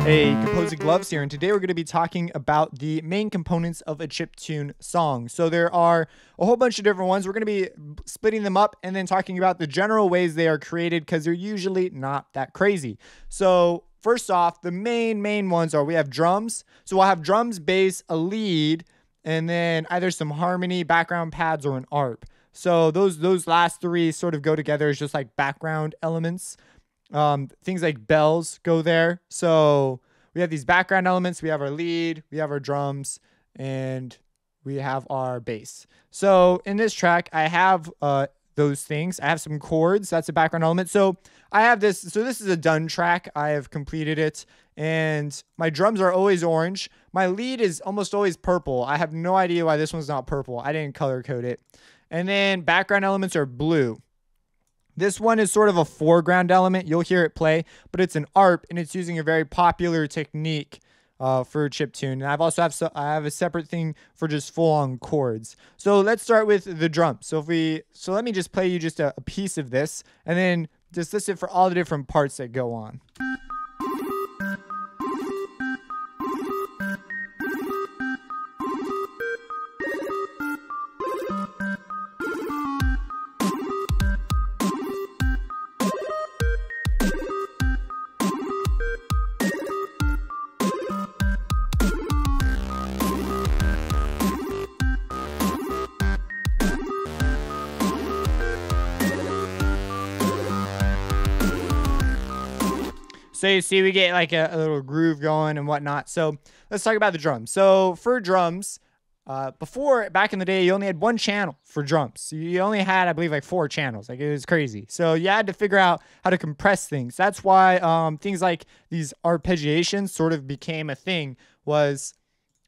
Hey, Composing Gloves here, and today we're going to be talking about the main components of a chiptune song. So there are a whole bunch of different ones. We're going to be splitting them up and then talking about the general ways they are created because they're usually not that crazy. So first off, the main ones are we have drums. So we'll have drums, bass, a lead, and then either some harmony, background pads, or an arp. So those last three sort of go together as just like background elements. Things like bells go there. So we have these background elements. We have our lead, we have our drums, and we have our bass. So in this track, I have those things. I have some chords. That's a background element. So I have this. So this is a done track. I have completed it. And my drums are always orange. My lead is almost always purple. I have no idea why this one's not purple. I didn't color code it. And then background elements are blue. This one is sort of a foreground element. You'll hear it play, but it's an arp, and it's using a very popular technique for chiptune. And I've also I have a separate thing for just full-on chords. So let's start with the drum. So let me just play you just a piece of this, and then just listen for all the different parts that go on. So you see we get like a little groove going and whatnot. So let's talk about the drums. So for drums, back in the day, you only had one channel for drums. You only had, I believe, like 4 channels. Like, it was crazy. So you had to figure out how to compress things. That's why things like these arpeggiations sort of became a thing. We'll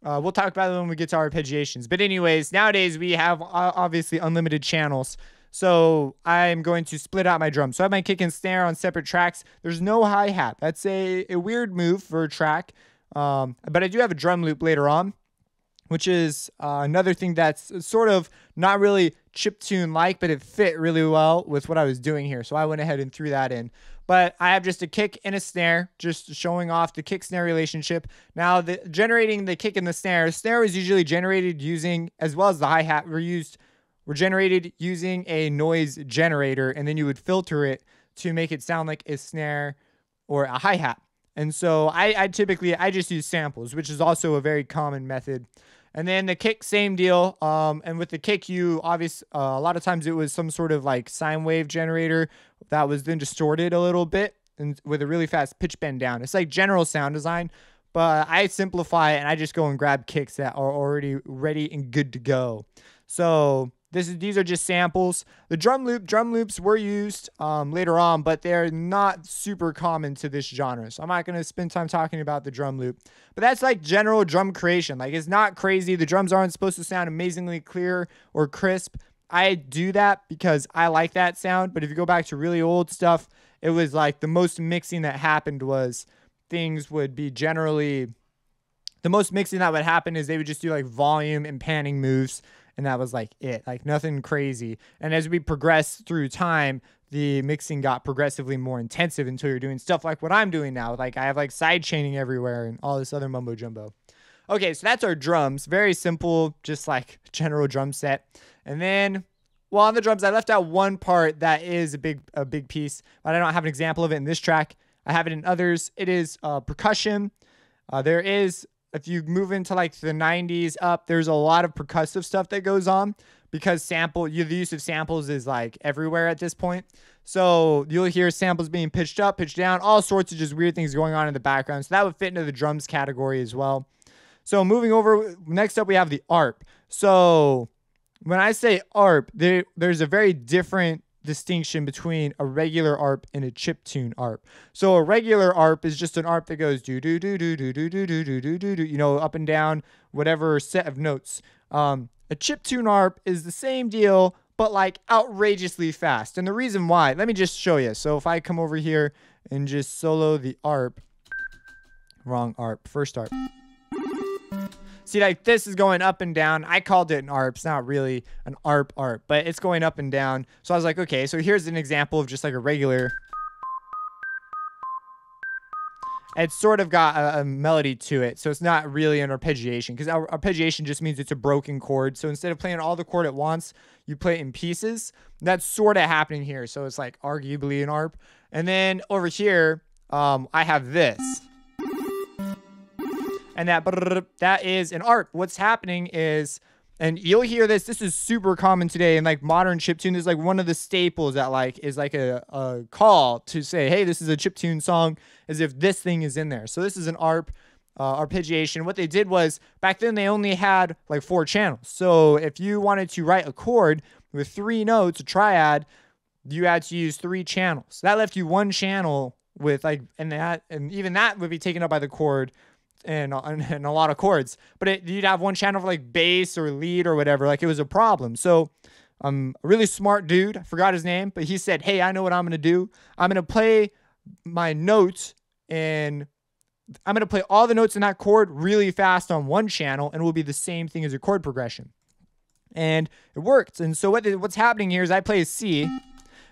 talk about it when we get to arpeggiations. But anyways, nowadays we have obviously unlimited channels. So I'm going to split out my drums. So I have my kick and snare on separate tracks. There's no hi-hat. That's a weird move for a track. But I do have a drum loop later on, which is another thing that's sort of not really chiptune-like, but it fit really well with what I was doing here. So I went ahead and threw that in. But I have just a kick and a snare, just showing off the kick-snare relationship. Now, generating the kick and the snare is usually generated using, as well as the hi-hat, were generated using a noise generator, and then you would filter it to make it sound like a snare or a hi-hat. And so I typically just use samples, which is also a very common method. And then the kick, same deal. And with the kick, a lot of times it was some sort of like sine wave generator that was then distorted a little bit and with a really fast pitch bend down. It's like general sound design, but I simplify it and I just go and grab kicks that are already ready and good to go. So these are just samples. The drum loops were used later on, but they're not super common to this genre. So I'm not going to spend time talking about the drum loop. But that's like general drum creation. Like, it's not crazy. The drums aren't supposed to sound amazingly clear or crisp. I do that because I like that sound. But if you go back to really old stuff, it was like the most mixing that happened was things would be generally... The most mixing that would happen is they would just do like volume and panning moves. And that was like it, like nothing crazy. And as we progress through time, the mixing got progressively more intensive until you're doing stuff like what I'm doing now. Like, I have like side chaining everywhere and all this other mumbo jumbo. Okay, so that's our drums. Very simple, just like general drum set. And then, well, on the drums, I left out one part that is a big piece, but I don't have an example of it in this track. I have it in others. It is percussion. If you move into like the 90s up, there's a lot of percussive stuff that goes on because the use of samples is like everywhere at this point. So you'll hear samples being pitched up, pitched down, all sorts of just weird things going on in the background. So that would fit into the drums category as well. So moving over, next up we have the arp. So when I say arp, there's a very different distinction between a regular arp and a chiptune arp. So a regular arp is just an arp that goes do do do do do do do do do do do, you know, up and down whatever set of notes. A chiptune arp is the same deal, but like outrageously fast. And the reason why, let me just show you. So if I come over here and just solo the arp, wrong arp, first arp. See, like this is going up and down. I called it an arp. It's not really an arp, but it's going up and down. So I was like, okay, so here's an example of just like a regular. it's sort of got a melody to it. So it's not really an arpeggiation, because arpeggiation just means it's a broken chord. So instead of playing all the chord at once, you play it in pieces. That's sort of happening here. So it's like arguably an arp. And then over here, I have this. And that is an arp. What's happening is, and you'll hear this. This is super common today in like modern chiptune. Is like one of the staples that like is like a call to say, hey, this is a chiptune song, as if this thing is in there. So this is an arp, arpeggiation. What they did was back then they only had like 4 channels. So if you wanted to write a chord with 3 notes, a triad, you had to use 3 channels. That left you 1 channel with like, and even that would be taken up by the chord. And a lot of chords, but you'd have 1 channel for like bass or lead or whatever. Like it was a problem. So a really smart dude, I forgot his name, but he said, hey, I know what I'm going to do. I'm going to play my notes, and I'm going to play all the notes in that chord really fast on 1 channel, and it will be the same thing as a chord progression. And it worked. And so what's happening here is I play a C,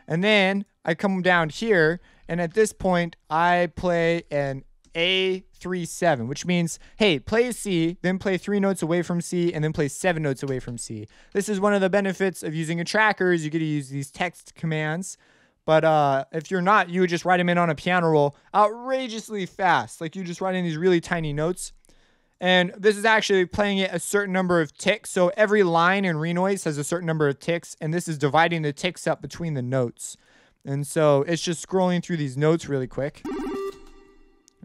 and then I come down here, and at this point I play an A3-7, which means, hey, play C, then play 3 notes away from C, and then play 7 notes away from C. This is one of the benefits of using a tracker, is you get to use these text commands. But if you're not, you would just write them in on a piano roll outrageously fast. Like you just write in these really tiny notes. And this is actually playing it a certain number of ticks. So every line in renoise has a certain number of ticks, and this is dividing the ticks up between the notes. And so it's just scrolling through these notes really quick.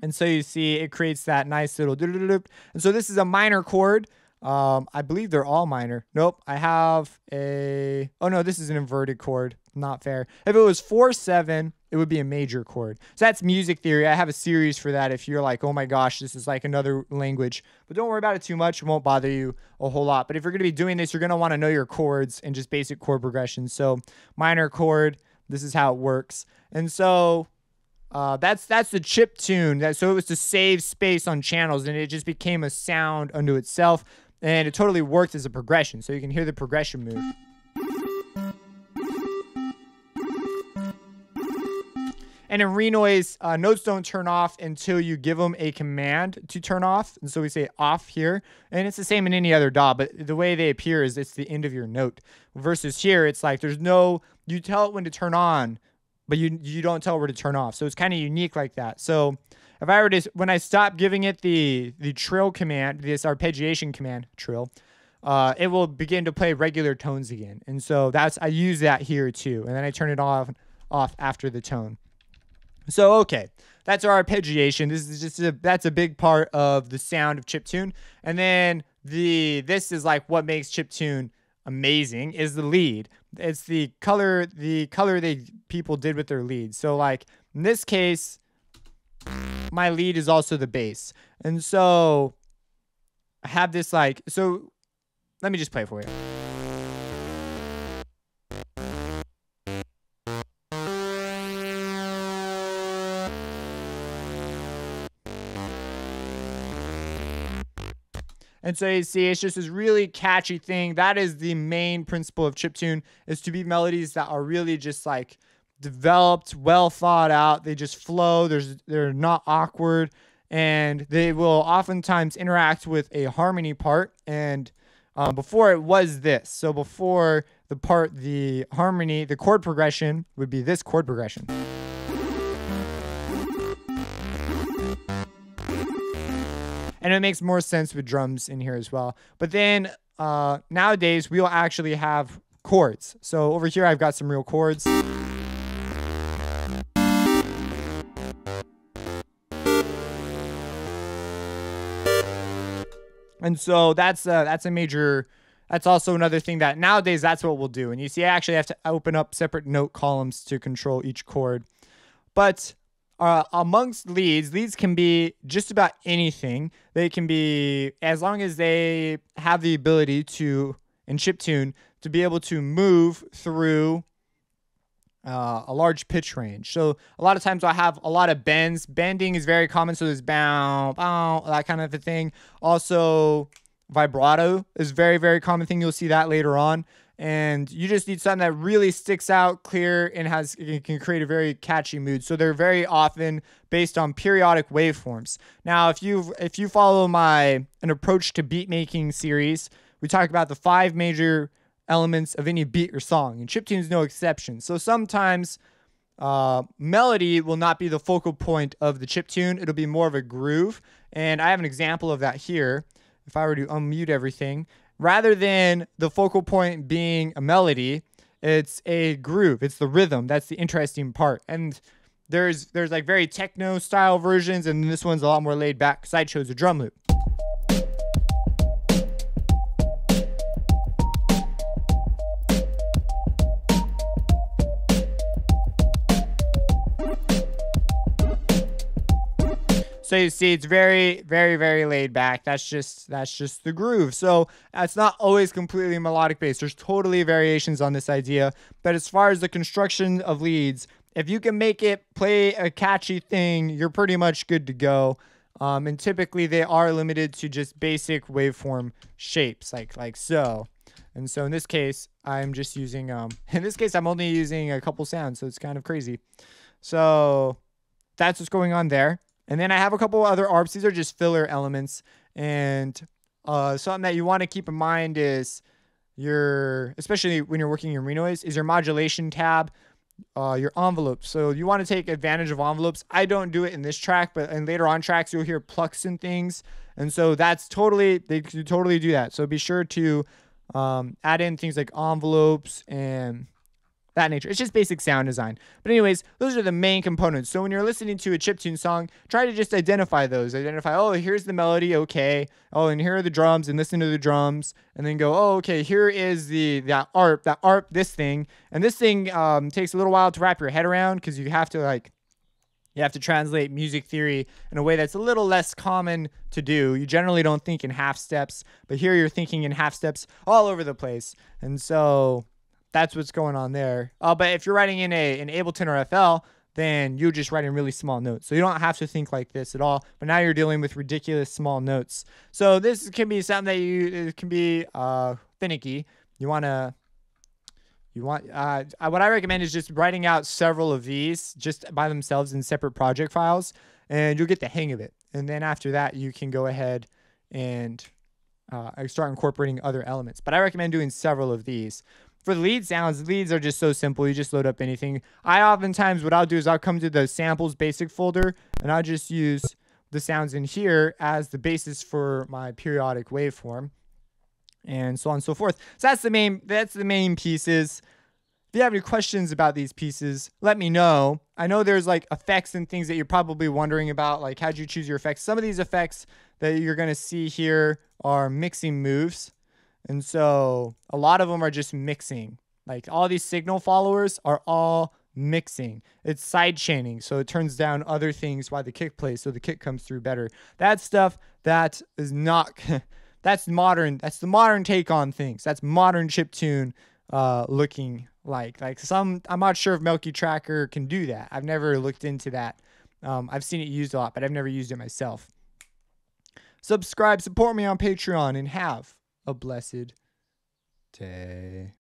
And so you see it creates that nice little doo-doo-doo-doo. And so this is a minor chord. I believe they're all minor. Nope. I have a... Oh, no, this is an inverted chord. Not fair. If it was 4-7, it would be a major chord. So that's music theory. I have a series for that if you're like, oh my gosh, this is like another language. But don't worry about it too much. It won't bother you a whole lot. But if you're going to be doing this, you're going to want to know your chords and just basic chord progressions. So minor chord, this is how it works. And so... that's the chip tune. So it was to save space on channels, and it just became a sound unto itself, and it totally worked as a progression. So you can hear the progression move. And in renoise, notes don't turn off until you give them a command to turn off. And so we say off here, and it's the same in any other DAW, but the way they appear is it's the end of your note. Versus here, it's like there's no, you tell it when to turn on, but you don't tell it where to turn off. So it's kind of unique like that. So if I were to, when I stop giving it the trill command, this arpeggiation command, trill, it will begin to play regular tones again. And so I use that here too. And then I turn it off after the tone. So, okay, that's our arpeggiation. This is just that's a big part of the sound of chiptune. And then this is like what makes chiptune amazing is the lead. It's the color people did with their leads. So like in this case, my lead is also the bass. And so I have this like, so let me just play it for you. And so you see, it's just this really catchy thing. That is the main principle of chiptune, is to be melodies that are really just like developed, well thought out. They just flow. They're not awkward, and they will oftentimes interact with a harmony part. And before it was this. So before the harmony, the chord progression would be this chord progression. And it makes more sense with drums in here as well. But then nowadays, we'll actually have chords. So over here, I've got some real chords. And so that's a major, that's also another thing that nowadays, that's what we'll do. And you see, I actually have to open up separate note columns to control each chord. But amongst leads can be just about anything. They can be, as long as they have the ability to, in chiptune, to be able to move through a large pitch range. So a lot of times I'll have a lot of bends. Bending is very common, so there's bow, bow, that kind of a thing. Also, vibrato is very, very common thing. You'll see that later on. and you just need something that really sticks out, clear, and can create a very catchy mood. So they're very often based on periodic waveforms. Now, if you follow an approach to beat making series, we talk about the 5 major elements of any beat or song, and chiptune is no exception. So sometimes melody will not be the focal point of the chiptune. It'll be more of a groove, and I have an example of that here. If I were to unmute everything, rather than the focal point being a melody, it's a groove. It's the rhythm. That's the interesting part. And there's like very techno style versions, and this one's a lot more laid back because I chose a drum loop. So you see, it's very, very, very laid back. That's just the groove. So it's not always completely melodic based. There's totally variations on this idea. But as far as the construction of leads, if you can make it play a catchy thing, you're pretty much good to go. And typically they are limited to just basic waveform shapes, like so. And so in this case, I'm just using I'm only using a couple sounds, so it's kind of crazy. So that's what's going on there. And then I have a couple other ARPs. These are just filler elements. And something that you want to keep in mind is especially when you're working your renoise, is your modulation tab, your envelopes. So you want to take advantage of envelopes. I don't do it in this track, but in later on tracks, you'll hear plucks and things. And so they can totally do that. So be sure to add in things like envelopes and that nature. It's just basic sound design. But anyways, those are the main components. So when you're listening to a chiptune song, try to just identify those. Oh, here's the melody, okay. Oh, and here are the drums, and listen to the drums, and then go, oh, okay, here is that ARP, this thing. And this thing takes a little while to wrap your head around because you have to translate music theory in a way that's a little less common to do. You generally don't think in half steps, but here you're thinking in half steps all over the place. And so that's what's going on there. But if you're writing in an Ableton or FL, then you're just writing really small notes. So you don't have to think like this at all. But now you're dealing with ridiculous small notes. So this can be something that it can be finicky. What I recommend is just writing out several of these just by themselves in separate project files, and you'll get the hang of it. And then after that, you can go ahead and start incorporating other elements. But I recommend doing several of these. For the lead sounds, leads are just so simple. You just load up anything. What I'll do is I'll come to the samples basic folder, and I'll just use the sounds in here as the basis for my periodic waveform, and so on and so forth. So that's the main pieces. If you have any questions about these pieces, let me know. I know there's like effects and things that you're probably wondering about, like how'd you choose your effects? Some of these effects that you're going to see here are mixing moves. And so a lot of them are just mixing. Like all these signal followers are all mixing. It's side chaining. So it turns down other things while the kick plays, so the kick comes through better. That stuff that is not, that's modern. That's the modern take on things. That's modern chiptune looking like I'm not sure if Melky Tracker can do that. I've never looked into that. I've seen it used a lot, but I've never used it myself. Subscribe, support me on Patreon, and have a blessed day.